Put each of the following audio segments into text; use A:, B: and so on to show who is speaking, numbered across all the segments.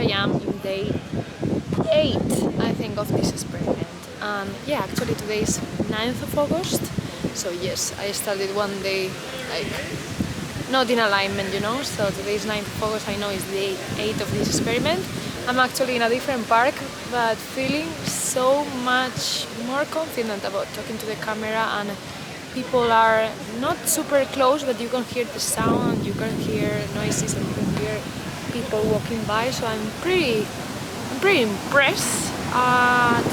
A: I am in day 8, I think, of this experiment. And yeah, actually today is 9th of August. So yes, I started one day like not in alignment, you know. So today is 9th of August, I know it's day 8 of this experiment. I'm actually in a different park, but feeling so much more confident about talking to the camera, and people are not super close, but you can hear the sound, you can hear noises, and you can hear people walking by. So I'm pretty impressed at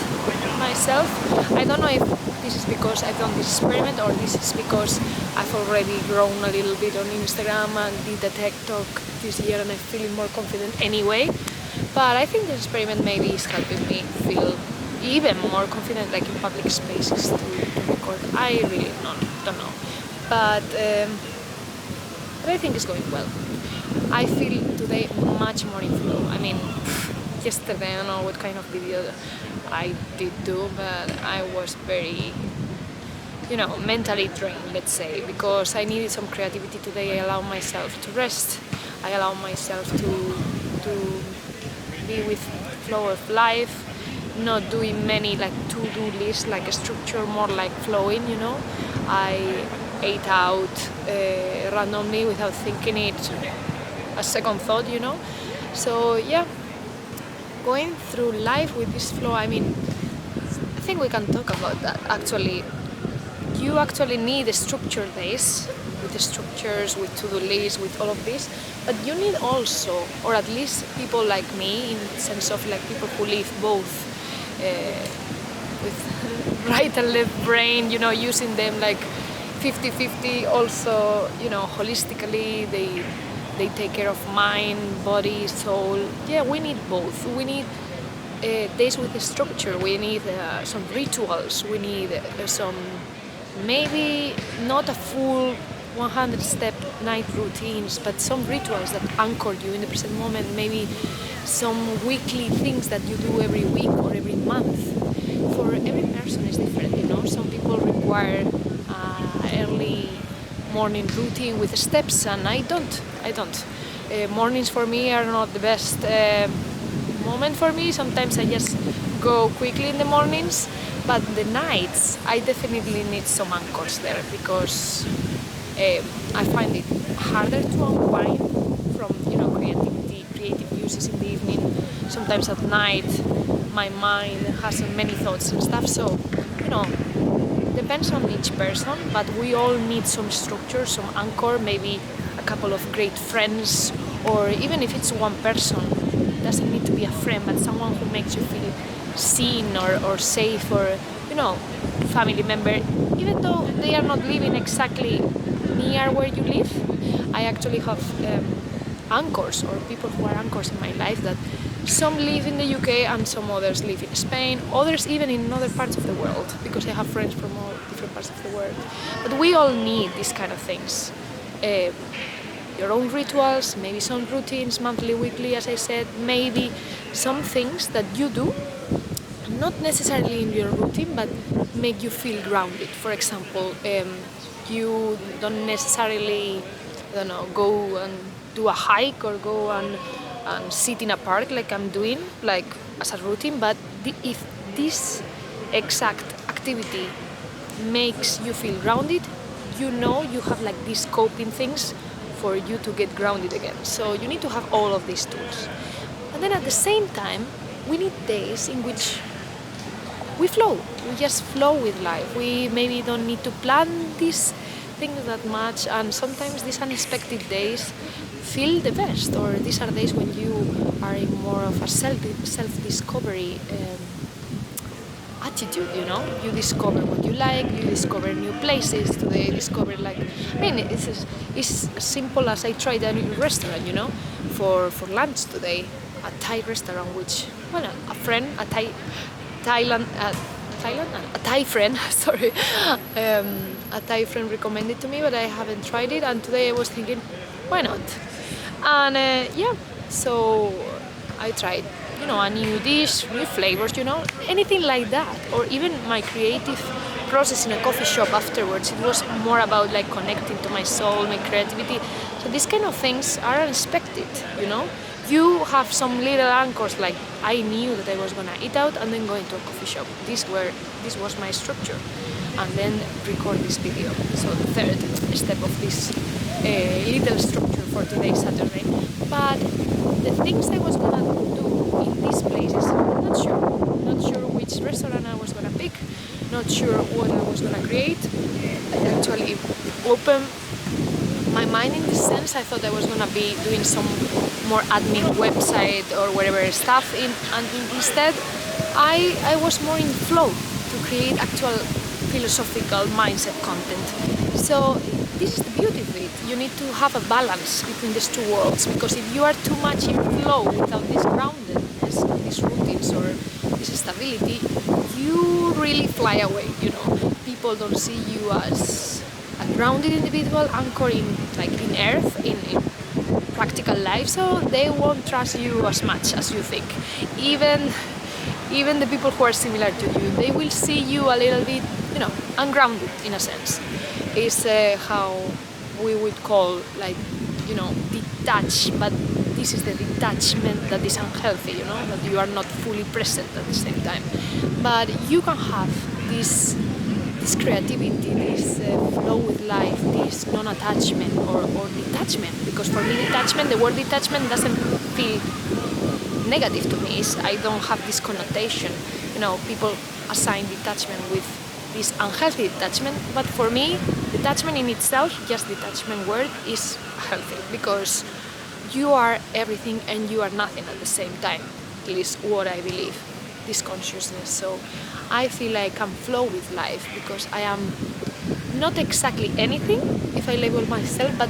A: myself. I don't know if this is because I've done this experiment, or this is because I've already grown a little bit on Instagram and did the tech talk this year, and I'm feeling more confident anyway. But I think this experiment maybe is helping me feel even more confident, like in public spaces, to record. I really don't know, but I think it's going well. I feel today much more in flow. I mean, yesterday I don't know what kind of video I did do, but I was very, mentally drained, let's say, because I needed some creativity today. I allowed myself to rest. I allowed myself to be with flow of life, not doing many like to-do lists, like a structure, more like flowing, I ate out randomly without thinking it a second thought, So yeah, going through life with this flow, I mean, I think we can talk about that. Actually, you actually need structured days, with the structures, with to-do lists, with all of this, but you need also, or at least people like me, in the sense of like people who live both with right and left brain, using them like 50-50, also, holistically, they take care of mind, body, soul. Yeah, we need both. We need days with a structure. We need some rituals. We need some, maybe not a full 100-step night routines, but some rituals that anchor you in the present moment. Maybe some weekly things that you do every week or every month. For every person is different, Some people require early morning routine with steps, and I don't. Mornings for me are not the best moment for me. Sometimes I just go quickly in the mornings, but the nights I definitely need some anchors there, because I find it harder to unwind from creative uses in the evening. Sometimes at night my mind has many thoughts and stuff, so depends on each person, but we all need some structure, some anchor, maybe a couple of great friends, or even if it's one person, it doesn't need to be a friend, but someone who makes you feel seen or safe, or family member, even though they are not living exactly near where you live. I actually have anchors, or people who are anchors in my life, that some live in the UK and some others live in Spain, others even in other parts of the world, because I have friends from all different parts of the world. But we all need these kind of things. Your own rituals, maybe some routines, monthly, weekly, as I said, maybe some things that you do, not necessarily in your routine, but make you feel grounded. For example, you don't necessarily, go and do a hike, or go and sit in a park like I'm doing, like as a routine, but if this exact activity makes you feel grounded, you have like these coping things for you to get grounded again. So you need to have all of these tools. And then at the same time, we need days in which we flow. We just flow with life. We maybe don't need to plan these things that much, and sometimes these unexpected days feel the best, or these are days when you are in more of a self-discovery attitude, You discover what you like, you discover new places. Today I discovered, it's as simple as I tried a new restaurant, for lunch today, a Thai restaurant, which, a friend, a Thai friend, sorry, a Thai friend recommended to me, but I haven't tried it, and today I was thinking, why not? And so I tried, a new dish, new flavors, anything like that, or even my creative process in a coffee shop afterwards. It was more about connecting to my soul, my creativity. So these kind of things are unexpected, you have some little anchors, like I knew that I was gonna eat out and then go into a coffee shop. This was my structure, and then record this video. So the third step of this little structure for today, Saturday. But the things I was gonna do in these places, not sure which restaurant I was gonna pick, not sure what I was gonna create. I actually opened my mind in this sense. I thought I was gonna be doing some more admin website or whatever stuff and instead I was more in flow to create actual philosophical mindset content. So this is the beauty of it. You need to have a balance between these two worlds, because if you are too much in flow without this groundedness, these routines or this stability, you really fly away, you know. People don't see you as a grounded individual anchored in earth, in practical life, so they won't trust you as much as you think. Even the people who are similar to you, they will see you a little bit, you know, ungrounded in a sense. Is how we would call, like, you know, detached, but this is the detachment that is unhealthy, you know, that you are not fully present at the same time. But you can have this creativity, this flow with life, this non-attachment or detachment, because for me detachment, the word detachment doesn't feel negative to me. I don't have this connotation, you know, people assign detachment with this unhealthy detachment, but for me detachment in itself, just detachment word, is healthy, because you are everything and you are nothing at the same time. At least what I believe, this consciousness. So I feel I can flow with life because I am not exactly anything if I label myself, but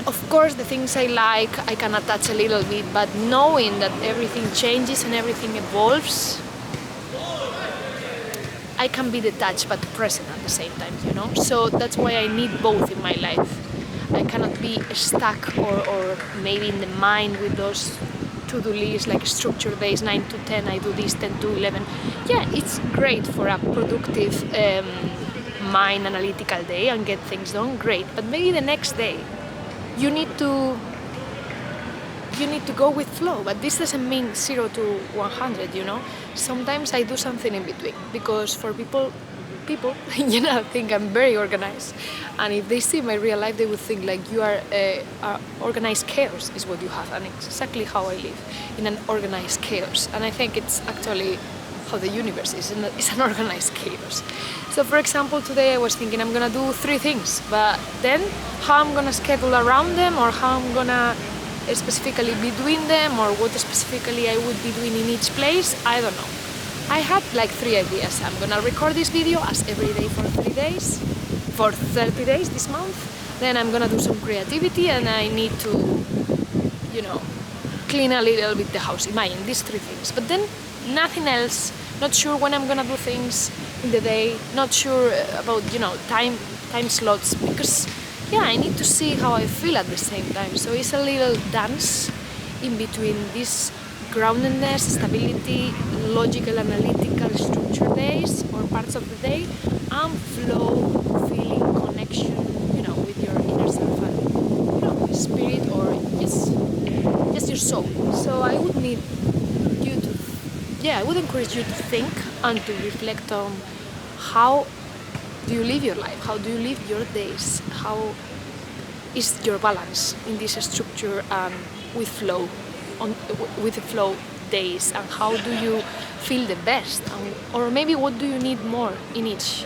A: of course the things I like I can attach a little bit, but knowing that everything changes and everything evolves, I can be detached but present at the same time, you know. So that's why I need both in my life. I cannot be stuck or maybe in the mind with those to-do lists, like structured days, 9 to 10, I do this, 10 to 11. Yeah, it's great for a productive mind analytical day and get things done, great. But maybe the next day you need to go with flow, but this doesn't mean 0 to 100, you know. Sometimes I do something in between, because for people you know, think I'm very organized, and if they see my real life they would think like you are organized chaos is what you have, and it's exactly how I live, in an organized chaos. And I think it's actually how the universe is, it's an organized chaos. So for example, today I was thinking I'm gonna do 3 things, but then how I'm gonna schedule around them, or how I'm gonna specifically be doing them, or what specifically I would be doing in each place, I don't know. I had like 3 ideas. I'm gonna record this video as every day for 3 days, for 30 days this month. Then I'm gonna do some creativity, and I need to, you know, clean a little bit the house. Imagine these 3 things. But then nothing else. Not sure when I'm gonna do things in the day. Not sure about, you know, time slots, because yeah, I need to see how I feel at the same time. So it's a little dance in between this groundedness, stability, logical, analytical, structured days or parts of the day, and flow, feeling, connection, you know, with your inner self and, you know, spirit, or just your soul. So I would need you to, I would encourage you to think and to reflect on how do you live your life, how do you live your days, how is your balance in this structure and with flow. With the flow days, and how do you feel the best, or maybe what do you need more in each,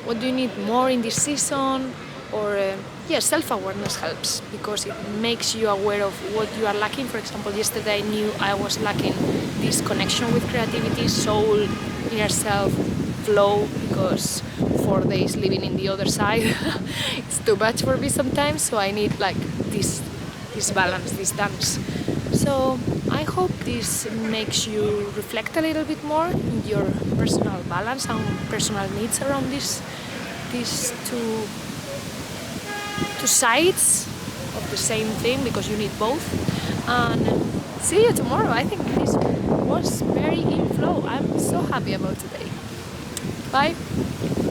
A: what do you need more in this season, or self-awareness helps, because it makes you aware of what you are lacking. For example, yesterday I knew I was lacking this connection with creativity, soul, inner self, flow, because 4 days living in the other side it's too much for me sometimes, so I need like this balance, this dance. So I hope this makes you reflect a little bit more in your personal balance and personal needs around these two sides of the same thing, because you need both. And see you tomorrow. I think this was very in flow. I'm so happy about today. Bye.